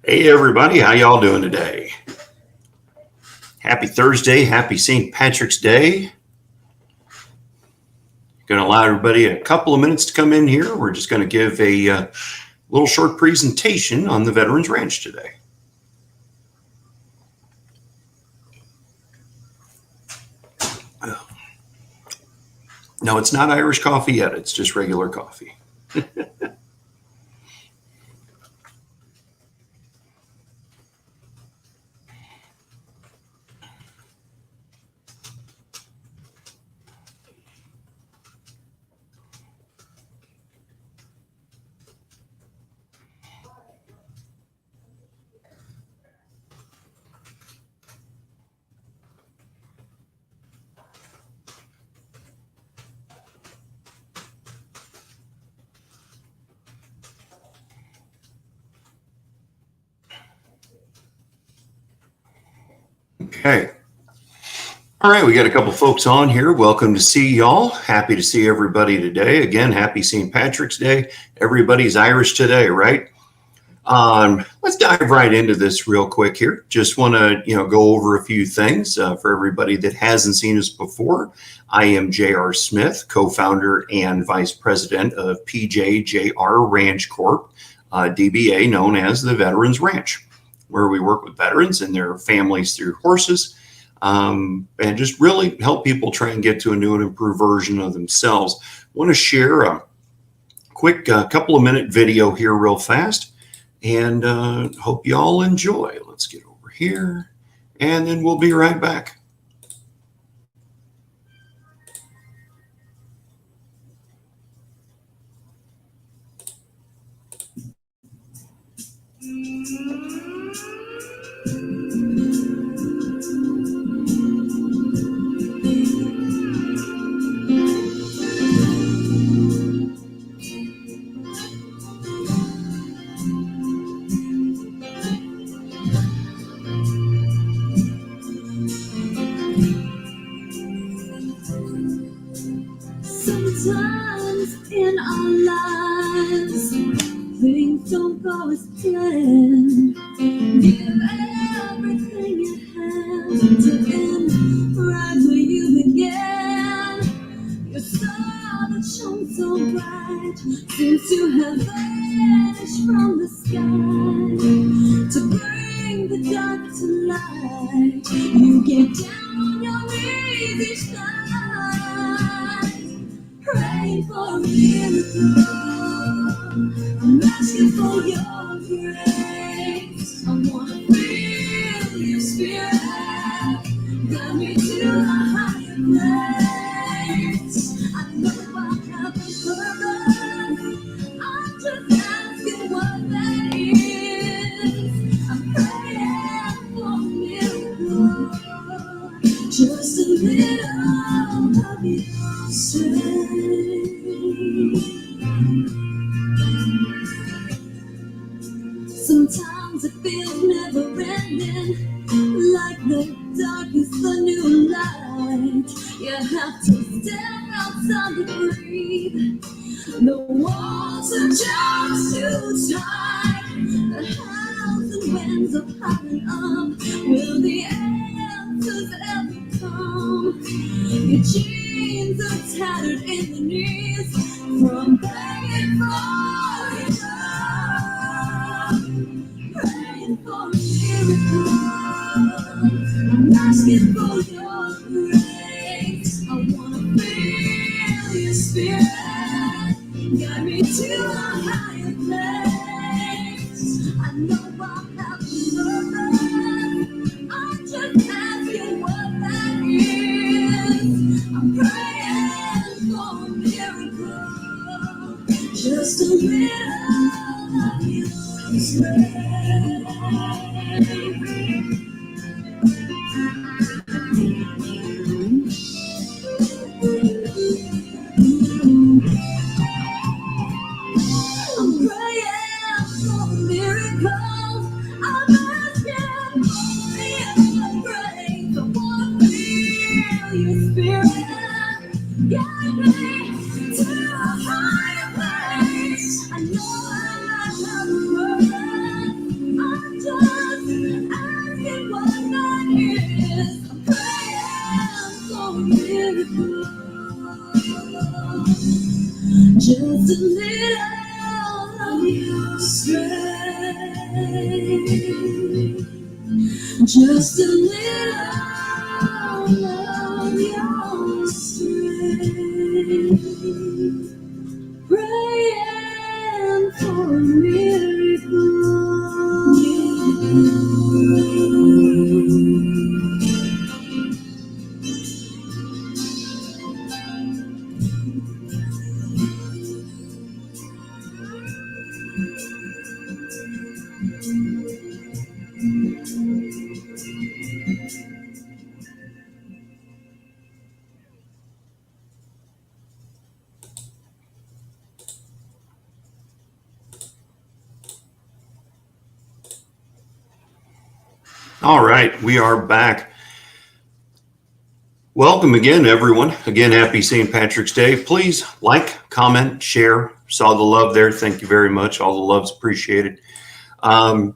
Hey everybody, how y'all doing today? Happy Thursday, happy St. Patrick's Day. Going to allow everybody a couple of minutes to come in here. We're just going to give a little short presentation on the Veterans Ranch today. No, it's not Irish coffee yet. It's just regular coffee. Okay. All right, we got a couple folks on here. Welcome to see y'all. Happy to see everybody today. Again, happy St. Patrick's Day. Everybody's Irish today, right? Let's dive right into this real quick here. Just want to, go over a few things for everybody that hasn't seen us before. I am J.R. Smith, co-founder and vice president of PJJR Ranch Corp., DBA, known as the Veterans Ranch, where we work with veterans and their families through horses, and just really help people try and get to a new and improved version of themselves. Want to share a quick couple of minute video here real fast, and hope you all enjoy. Let's get over here, and then we'll be right back. Sometimes in our lives, things don't go as planned. Give everything you have to end right where you began. Your star that shone so bright seems to have vanished from the sky. To bring the dark to light, you get down on your knees each night. Praying for a miracle, I'm asking for your grace. I wanna feel your spirit, guide me to a higher place. I know I have a purpose, I'm just asking what that is. I'm praying for a miracle, just a little of your strength. Sometimes it feels never ending, like the dark is the new light. You have to step outside to breathe. The walls are just too tight. The howls and winds are piling up. Will the answers ever come? Your jeans are tattered in the knees from begging for your love. Praying for a miracle, I'm asking for your grace. I wanna feel your spirit, guide me to a higher place. I know I have to purpose, I'm just asking what that is. I'm praying for a miracle, just a little of your strength. I'm praying for a miracle. I'm asking for your grace. I wanna feel your spirit. Guide me to a higher place. I know I have a purpose. I'm of your strength. Just a little of your strength. Praying for a miracle. All right, we are back. Welcome again, everyone. Again, happy St. Patrick's Day. Please like, comment, share. Saw the love there. Thank you very much. All the love's appreciated. Again,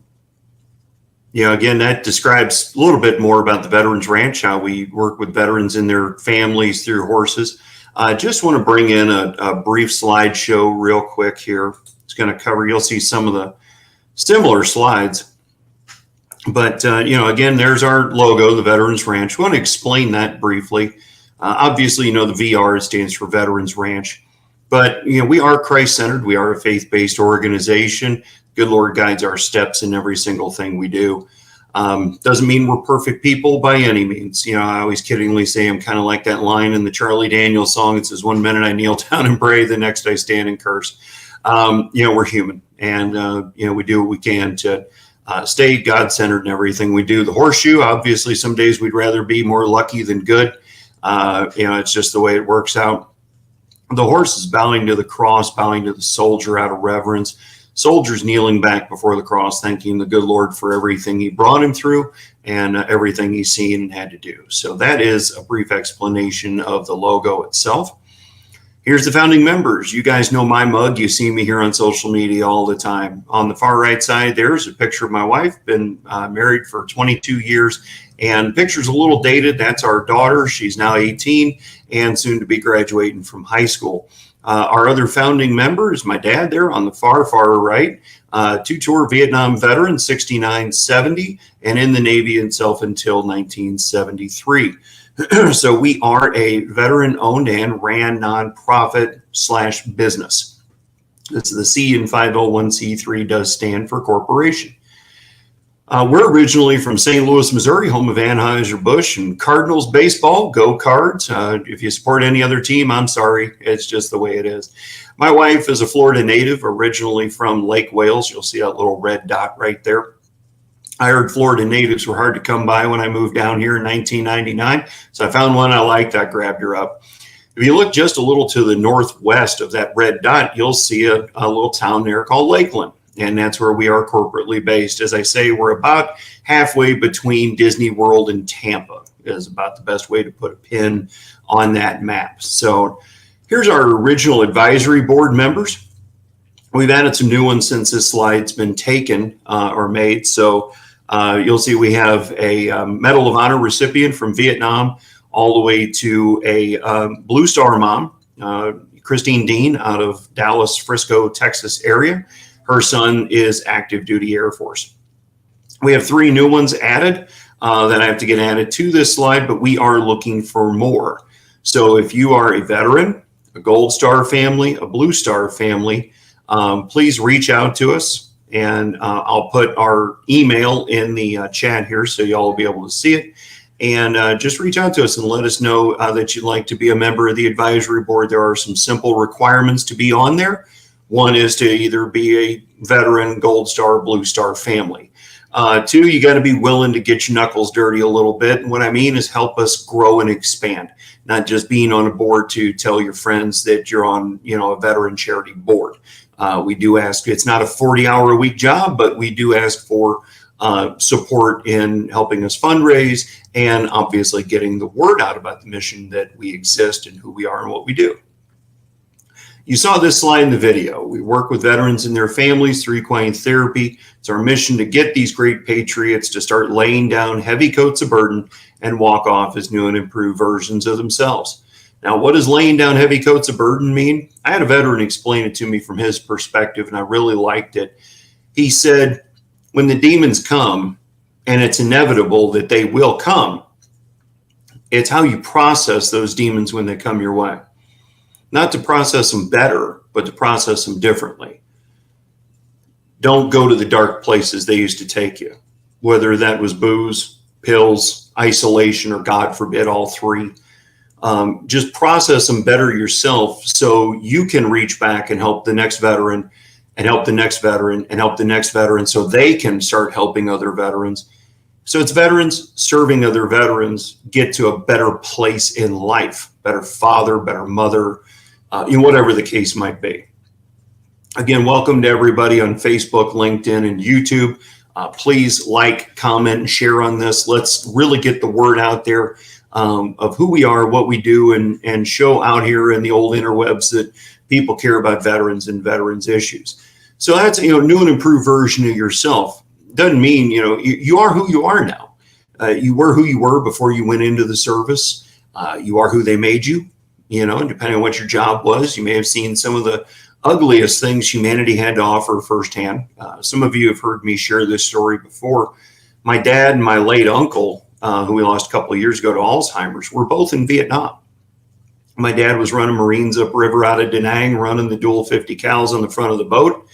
that describes a little bit more about the Veterans Ranch, how we work with veterans and their families through horses. I just want to bring in a brief slideshow real quick here. It's going to cover, you'll see some of the similar slides. But, again, there's our logo, the Veterans Ranch. We want to explain that briefly. Obviously, the VR stands for Veterans Ranch. But, we are Christ-centered. We are a faith-based organization. Good Lord guides our steps in every single thing we do. Doesn't mean we're perfect people by any means. I always kiddingly say I'm kind of like that line in the Charlie Daniels song. It says, 1 minute I kneel down and pray, the next I stand and curse. We're human. And, we do what we can to stay God-centered in everything we do. The horseshoe, obviously, some days we'd rather be more lucky than good. It's just the way it works out. The horse is bowing to the cross, bowing to the soldier out of reverence. Soldier's kneeling back before the cross, thanking the good Lord for everything he brought him through and everything he's seen and had to do. So that is a brief explanation of the logo itself. Here's the founding members. You guys know my mug. You see me here on social media all the time. On the far right side, there's a picture of my wife. Been married for 22 years. And the picture's a little dated. That's our daughter. She's now 18 and soon to be graduating from high school. Our other founding member is my dad there on the far right. Two-tour Vietnam veteran, 69-70, and in the Navy itself until 1973. So we are a veteran-owned and ran nonprofit / business. It's the C in 501c3 does stand for corporation. We're originally from St. Louis, Missouri, home of Anheuser-Busch and Cardinals baseball. Go Cards. If you support any other team, I'm sorry. It's just the way it is. My wife is a Florida native, originally from Lake Wales. You'll see that little red dot right there. I heard Florida natives were hard to come by when I moved down here in 1999. So I found one I liked. I grabbed her up. If you look just a little to the northwest of that red dot, you'll see a little town there called Lakeland. And that's where we are corporately based. As I say, we're about halfway between Disney World and Tampa is about the best way to put a pin on that map. So here's our original advisory board members. We've added some new ones since this slide's been taken or made. So you'll see we have a Medal of Honor recipient from Vietnam all the way to a Blue Star mom, Christine Dean out of Dallas, Frisco, Texas area. Her son is active duty Air Force. We have 3 new ones added that I have to get added to this slide, but we are looking for more. So if you are a veteran, a Gold Star family, a Blue Star family, please reach out to us, and I'll put our email in the chat here so y'all will be able to see it. And just reach out to us and let us know that you'd like to be a member of the advisory board. There are some simple requirements to be on there. One is to either be a veteran, Gold Star, Blue Star family. 2, you got to be willing to get your knuckles dirty a little bit. And what I mean is help us grow and expand, not just being on a board to tell your friends that you're on, a veteran charity board. We do ask, it's not a 40-hour-a-week job, but we do ask for support in helping us fundraise and obviously getting the word out about the mission that we exist and who we are and what we do. You saw this slide in the video. We work with veterans and their families through equine therapy. It's our mission to get these great patriots to start laying down heavy coats of burden and walk off as new and improved versions of themselves. Now, what does laying down heavy coats of burden mean? I had a veteran explain it to me from his perspective, and I really liked it. He said, when the demons come, and it's inevitable that they will come, it's how you process those demons when they come your way. Not to process them better, but to process them differently. Don't go to the dark places they used to take you, whether that was booze, pills, isolation, or God forbid, all three. Just process them better yourself so you can reach back and help the next veteran and help the next veteran and help the next veteran so they can start helping other veterans. So it's veterans serving other veterans get to a better place in life, better father, better mother, whatever the case might be. Again, welcome to everybody on Facebook, LinkedIn, and YouTube. Please like, comment, and share on this. Let's really get the word out there of who we are, what we do, and show out here in the old interwebs that people care about veterans and veterans issues. So that's, new and improved version of yourself. Doesn't mean, you are who you are now. You were who you were before you went into the service. You are who they made you, and depending on what your job was, you may have seen some of the ugliest things humanity had to offer firsthand. Some of you have heard me share this story before. My dad and my late uncle, who we lost a couple of years ago to Alzheimer's, were both in Vietnam. My dad was running Marines upriver out of Da Nang, running the dual 50 cals on the front of the boat.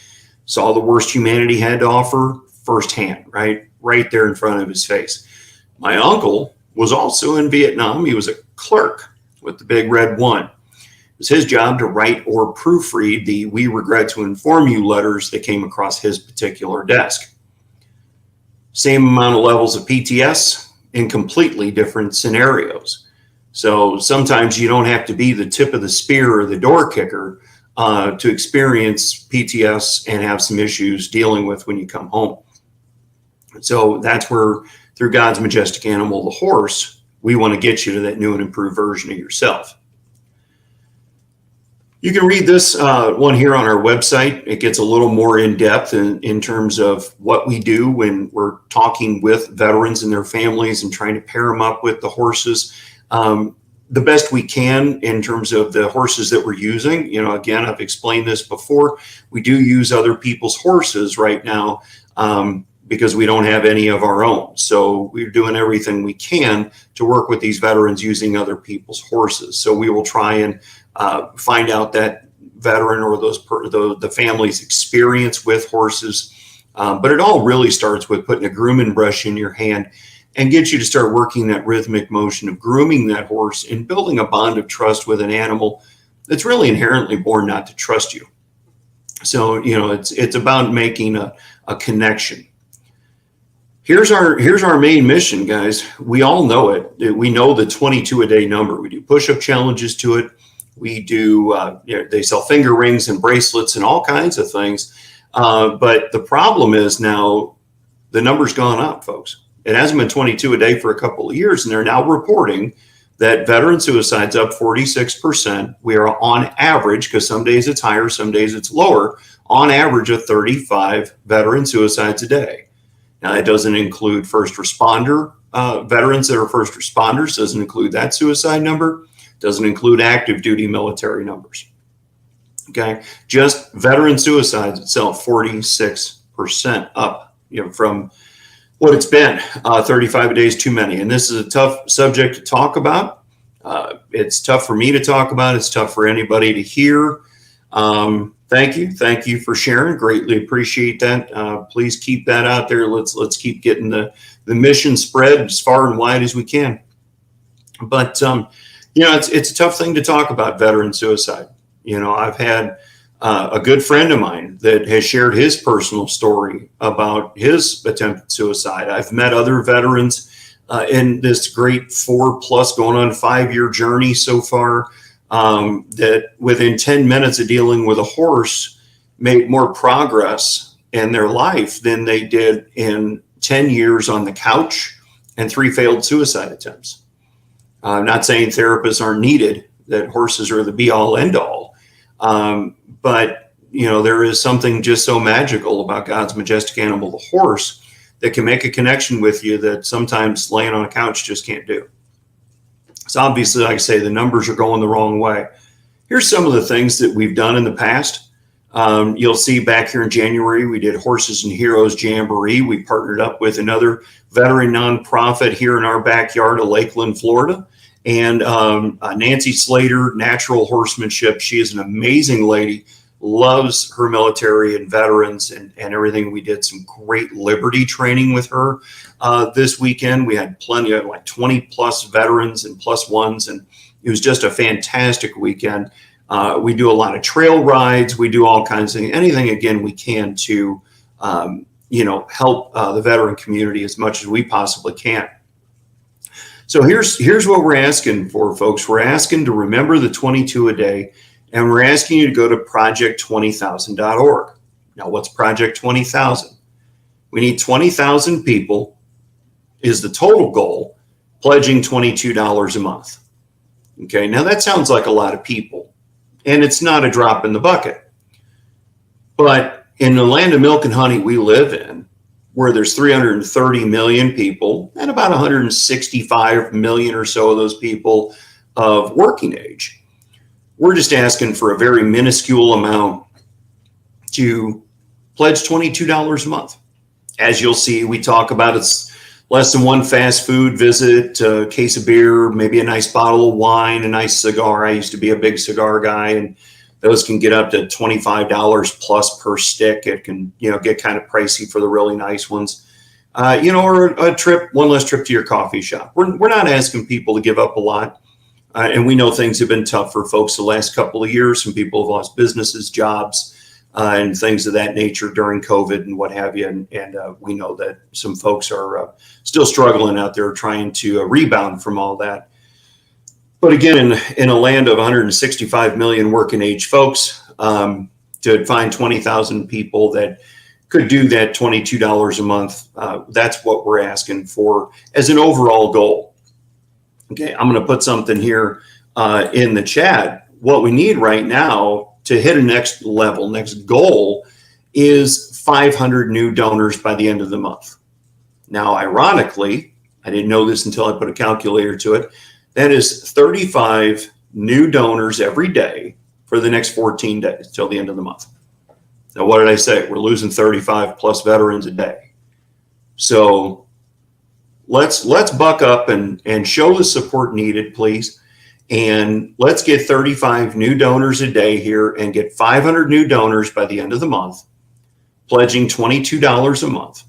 Saw the worst humanity had to offer firsthand, right there in front of his face. My uncle was also in Vietnam. He was a clerk with the big red one. It was his job to write or proofread the "we regret to inform you" letters that came across his particular desk. Same amount of levels of PTS in completely different scenarios. So sometimes you don't have to be the tip of the spear or the door kicker to experience PTS and have some issues dealing with when you come home. So that's where, through God's majestic animal, the horse, we want to get you to that new and improved version of yourself. You can read this one here on our website. It gets a little more in depth in terms of what we do when we're talking with veterans and their families and trying to pair them up with the horses the best we can in terms of the horses that we're using. Again, I've explained this before. We do use other people's horses right now because we don't have any of our own. So we're doing everything we can to work with these veterans using other people's horses. So we will try and find out that veteran or the family's experience with horses. But it all really starts with putting a grooming brush in your hand and get you to start working that rhythmic motion of grooming that horse and building a bond of trust with an animal that's really inherently born not to trust you. So, it's about making a connection. Here's our main mission, guys. We all know it. We know the 22 a day number. We do push-up challenges to it. We do, they sell finger rings and bracelets and all kinds of things. But the problem is now the number's gone up, folks. It hasn't been 22 a day for a couple of years, and they're now reporting that veteran suicide's up 46%. We are on average, because some days it's higher, some days it's lower, on average of 35 veteran suicides a day. Now, that doesn't include first responder veterans that are first responders, doesn't include that suicide number, doesn't include active duty military numbers. Okay, just veteran suicides itself, 46% up, from what it's been. 35 a day is too many. And this is a tough subject to talk about. It's tough for me to talk about. It's tough for anybody to hear. Thank you. Thank you for sharing. Greatly appreciate that. Please keep that out there. Let's keep getting the mission spread as far and wide as we can. But, it's a tough thing to talk about, veteran suicide. I've had a good friend of mine that has shared his personal story about his attempted suicide. I've met other veterans in this great 4+ going on 5-year journey so far that within 10 minutes of dealing with a horse made more progress in their life than they did in 10 years on the couch and 3 failed suicide attempts. I'm not saying therapists aren't needed, that horses are the be all end all. But, there is something just so magical about God's majestic animal, the horse, that can make a connection with you that sometimes laying on a couch just can't do. So obviously, like I say, the numbers are going the wrong way. Here's some of the things that we've done in the past. You'll see back here in January, we did Horses and Heroes Jamboree. We partnered up with another veteran nonprofit here in our backyard of Lakeland, Florida. And Nancy Slater, Natural Horsemanship. She is an amazing lady, loves her military and veterans and everything. We did some great Liberty training with her this weekend. We had plenty of like 20 plus veterans and plus ones, and it was just a fantastic weekend. We do a lot of trail rides. We do all kinds of things, anything, again, we can to, help the veteran community as much as we possibly can. So here's what we're asking for, folks. We're asking to remember the 22 a day, and we're asking you to go to project20,000.org. Now, what's Project 20,000? We need 20,000 people is the total goal, pledging $22 a month. Okay, now that sounds like a lot of people, and it's not a drop in the bucket. But in the land of milk and honey we live in, where there's 330 million people and about 165 million or so of those people of working age, we're just asking for a very minuscule amount to pledge $22 a month. As you'll see, we talk about it's less than one fast food visit, a case of beer, maybe a nice bottle of wine, a nice cigar. I used to be a big cigar guy, and those can get up to $25 plus per stick. It can, get kind of pricey for the really nice ones, or a trip, one less trip to your coffee shop. We're not asking people to give up a lot. And we know things have been tough for folks the last couple of years. Some people have lost businesses, jobs, and things of that nature during COVID and what have you. And we know that some folks are still struggling out there trying to rebound from all that. But again, in a land of 165 million working age folks, to find 20,000 people that could do that $22 a month, that's what we're asking for as an overall goal. Okay, I'm going to put something here in the chat. What we need right now to hit a next level, next goal, is 500 new donors by the end of the month. Now, ironically, I didn't know this until I put a calculator to it. That is 35 new donors every day for the next 14 days till the end of the month. Now, what did I say? We're losing 35 plus veterans a day. So let's buck up and show the support needed, please. And let's get 35 new donors a day here and get 500 new donors by the end of the month, pledging $22 a month.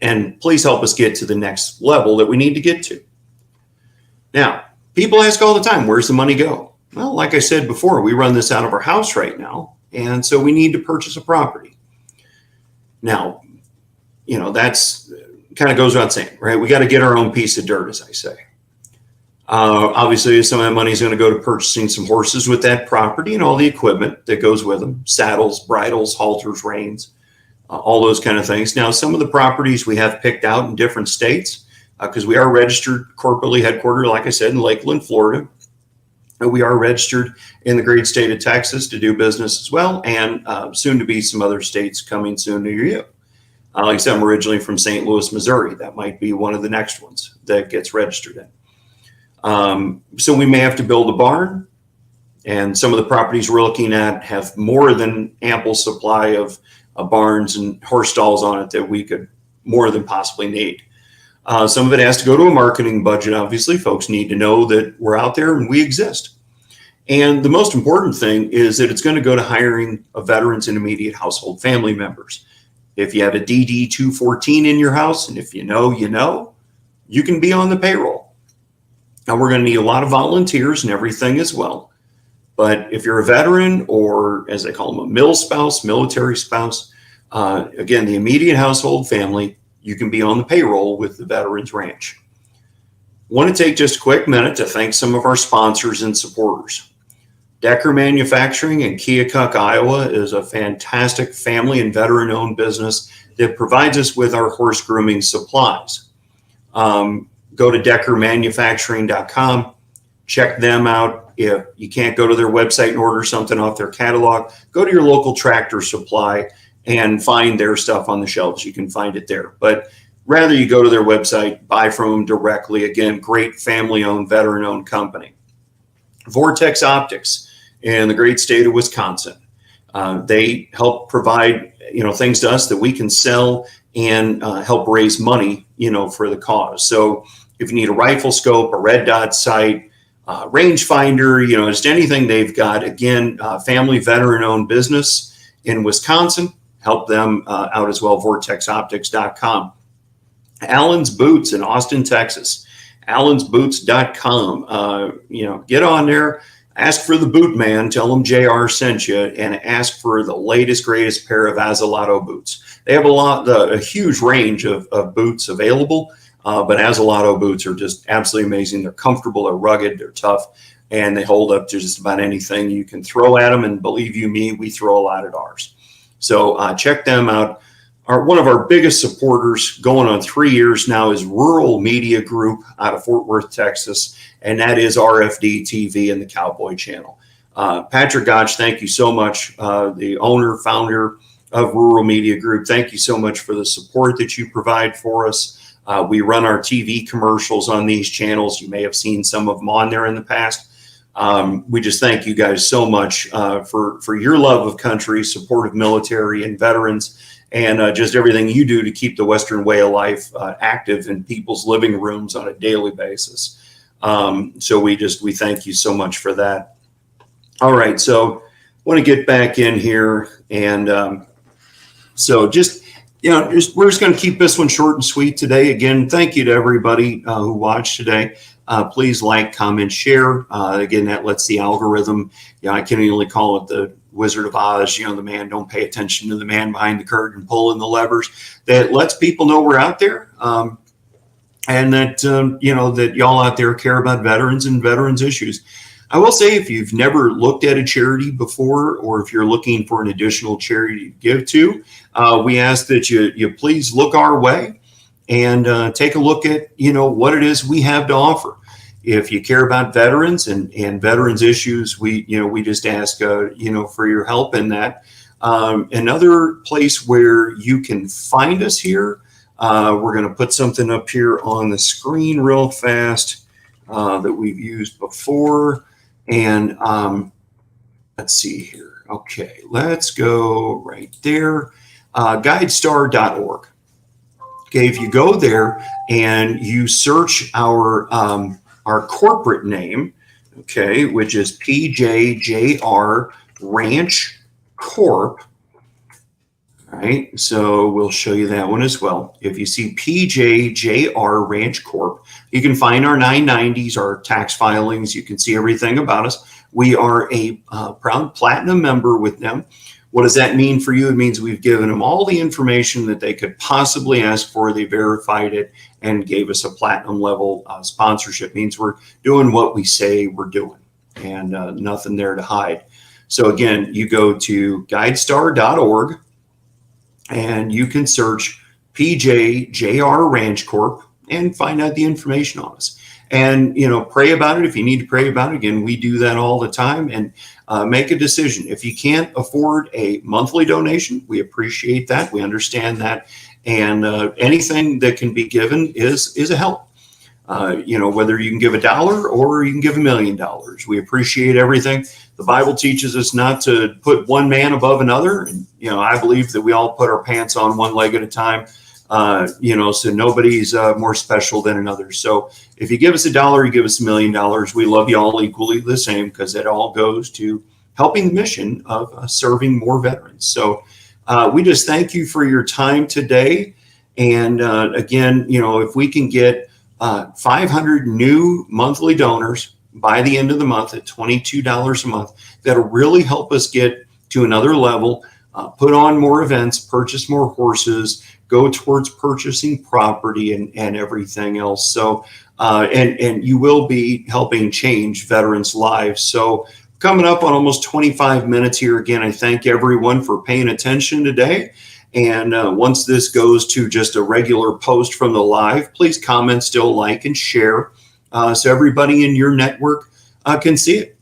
And please help us get to the next level that we need to get to. Now, people ask all the time, where's the money go? Well, like I said before, we run this out of our house right now. And so we need to purchase a property. Now, that's kind of goes without saying, right? We got to get our own piece of dirt, as I say. Obviously, some of that money is going to go to purchasing some horses with that property and all the equipment that goes with them, saddles, bridles, halters, reins, all those kind of things. Now, some of the properties we have picked out in different states, because we are registered corporately headquartered, like I said, in Lakeland, Florida. We are registered in the great state of Texas to do business as well, and soon to be some other states coming soon near you. Like I said, I'm originally from St. Louis, Missouri. That might be one of the next ones that gets registered in. So we may have to build a barn, and some of the properties we're looking at have more than ample supply of barns and horse stalls on it that we could more than possibly need. Some of it has to go to a marketing budget. Obviously, folks need to know that we're out there and we exist. And the most important thing is that it's going to go to hiring of veterans and immediate household family members. If you have a DD 214 in your house, and if you know, you can be on the payroll. Now, we're going to need a lot of volunteers and everything as well. But if you're a veteran, or as they call them, a mil spouse, military spouse, again, the immediate household family, you can be on the payroll with the Veterans Ranch. Want to take just a quick minute to thank some of our sponsors and supporters. Decker Manufacturing in Keokuk, Iowa is a fantastic family and veteran-owned business that provides us with our horse grooming supplies. Go to deckermanufacturing.com, check them out. If you can't go to their website and order something off their catalog, go to your local Tractor Supply and find their stuff on the shelves. You can find it there. But rather you go to their website, buy from them directly. Again, great family-owned, veteran-owned company. Vortex Optics in the great state of Wisconsin. They help provide, things to us that we can sell and help raise money, for the cause. So if you need a rifle scope, a red dot sight, rangefinder, just anything they've got, again, family veteran-owned business in Wisconsin, help them out as well, vortexoptics.com. Allen's Boots in Austin, Texas, allensboots.com. Get on there, ask for the boot man, tell them JR sent you, and ask for the latest, greatest pair of Azalato boots. They have a huge range of boots available, but Azalato boots are just absolutely amazing. They're comfortable, they're rugged, they're tough, and they hold up to just about anything you can throw at them. And believe you me, we throw a lot at ours. So check them out. One of our biggest supporters going on 3 years now is Rural Media Group out of Fort Worth, Texas, and that is RFD TV and the Cowboy Channel. Patrick Gotch, thank you so much, the owner, founder of Rural Media Group. Thank you so much for the support that you provide for us. We run our TV commercials on these channels. You may have seen some of them on there in the past. We just thank you guys so much for your love of country, support of military and veterans, and just everything you do to keep the Western way of life active in people's living rooms on a daily basis. So we thank you so much for that. All right, so want to get back in here, and so we're just going to keep this one short and sweet today. Again, thank you to everybody who watched today. Please like, comment, share. Again, that lets the algorithm, I can only call it the Wizard of Oz, the man, don't pay attention to the man behind the curtain pulling the levers. That lets people know we're out there, and that, that y'all out there care about veterans and veterans issues. I will say, if you've never looked at a charity before, or if you're looking for an additional charity to give to, we ask that you please look our way and take a look at, what it is we have to offer. If you care about veterans and veterans issues, we just ask, for your help in that. Another place where you can find us here, we're going to put something up here on the screen real fast that we've used before. And let's see here. Okay, let's go right there. Guidestar.org. Okay, if you go there and you search our corporate name, okay, which is PJJR Ranch Corp. All right, so we'll show you that one as well. If you see PJJR Ranch Corp, you can find our 990s, our tax filings. You can see everything about us. We are a proud platinum member with them. What does that mean for you? It means we've given them all the information that they could possibly ask for. They verified it and gave us a platinum level sponsorship. It means we're doing what we say we're doing, and nothing there to hide. So again, you go to guidestar.org and you can search PJJR Ranch Corp and find out the information on us. And, pray about it if you need to pray about it. Again, we do that all the time, and make a decision. If you can't afford a monthly donation, we appreciate that. We understand that. And anything that can be given is a help. Whether you can give $1 or you can give $1 million. We appreciate everything. The Bible teaches us not to put one man above another. And, I believe that we all put our pants on one leg at a time. So nobody's more special than another. So if you give us $1, you give us $1 million. We love you all equally the same, because it all goes to helping the mission of serving more veterans. So we just thank you for your time today. And again, if we can get 500 new monthly donors by the end of the month at $22 a month, that'll really help us get to another level, put on more events, purchase more horses, go towards purchasing property and everything else. So, and you will be helping change veterans' lives. So coming up on almost 25 minutes here. Again, I thank everyone for paying attention today. And once this goes to just a regular post from the live, please comment, still like, and share so everybody in your network can see it.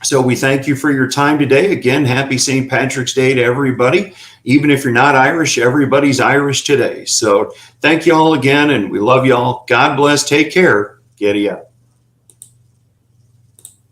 So we thank you for your time today. Again, happy St. Patrick's Day to everybody. even if you're not Irish, everybody's Irish today. So thank you all again, and we love y'all. God bless. Take care. Giddy up.